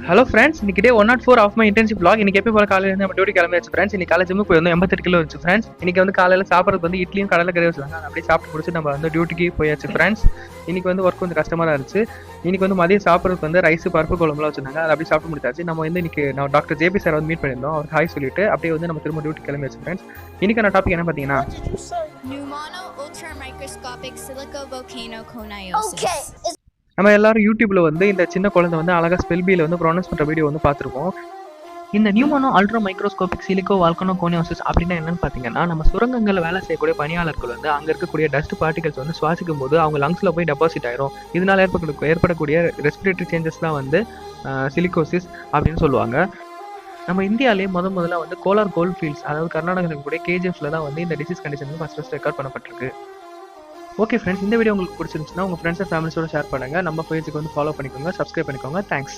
Hello friends, இன்னைக்கு டே 104 of my internship vlog. இன்னைக்கு எப்போ போல காலையில நம்ம டியூட்டி கிளம்பியாச்சு ஃப்ரெண்ட்ஸ். இன்னைக்கு காலேஜ் ஜிம்முக்கு போய் வந்து 88 கிலோ இருந்துச்சு ஃப்ரெண்ட்ஸ். இன்னைக்கு வந்து காலையில சாப்பிட்றது வந்து இட்லியும் கடலை கறி வச்சுருந்தாங்க. அப்படியே சாப்பிட்டு முடிச்சு நம்ம வந்து டியூட்டிக்கு போயாச்சு ஃப்ரெண்ட்ஸ். இன்னைக்கு வந்து ஒர்க் கொஞ்சம் கஷ்டமாக தான் இருந்துச்சு. இன்னைக்கு வந்து மதியம் சாப்பிட்றதுக்கு வந்து ரைஸ் பருப்பு குழம்புலாம் வச்சிருந்தாங்க. அதை அப்படியே சாப்பிட்டு முடிச்சாச்சு. நம்ம வந்து இன்னைக்கு நான் டாக்டர் ஜேபி சார் வந்து மீட் பண்ணியிருந்தோம். அவர் ஹாய் சொல்லிட்டு அப்படியே வந்து நம்ம திரும்ப டியூட்டி கிளம்பியாச்சு ஃப்ரெண்ட்ஸ். இன்னைக்கான டாபிக் என்ன பார்த்தீங்கன்னா Pneumono ultramicroscopic silicovolcanoconiosis. Okay. நம்ம எல்லாரும் யூடியூப்ல வந்து இந்த சின்ன குழந்தை வந்து அழகா ஸ்பெல் பியில் வந்து ப்ரொனவுன்ஸ் பண்ற வீடியோ வந்து பார்த்துருப்போம். இந்த நியூமோனோ அல்ட்ரா மைக்ரோஸ்கோபிக் சிலிக்கோ வால்கனோகோனியோசிஸ் அப்படின்னா என்னன்னு பார்த்தீங்கன்னா, நம்ம சுரங்கங்களில் வேலை செய்யக்கூடிய பணியாளர்கள் வந்து அங்கே இருக்கக்கூடிய டஸ்ட் பார்ட்டிகல்ஸ் வந்து சுவாசிக்கும் போது அவங்க லங்ஸில் போய் டெபாசிட் ஆயிரும். இதனால் ஏற்படக்கூடிய ரெஸ்பிரேட்டரி சேஞ்சஸ் தான் வந்து சிலிகோசிஸ் அப்படின்னு சொல்லுவாங்க. நம்ம இந்தியாவிலேயே முதல்ல வந்து கோலார் கோல்ட் ஃபீல்ட்ஸ், அதாவது கர்நாடகாவில் கூடிய கேஜிஎஃப்ல தான் வந்து இந்த டிசீஸ் கண்டிஷன் வந்து ஃபர்ஸ்ட் ரெக்கார்ட் பண்ணப்பட்டிருக்கு. ஓகே ஃப்ரெண்ட்ஸ், இந்த வீடியோ உங்களுக்கு பிடிச்சிருந்துச்சுன்னா உங்கள் ஃப்ரெண்ட்ஸ் அண்ட் ஃபேமிலிஸோட ஷேர் பண்ணுங்கள். நம்ம பேஜுக்கு வந்து ஃபாலோ பண்ணிக்கோங்க, சப்ஸ்கிரைப் பண்ணிக்கோங்க. தேங்க்ஸ்.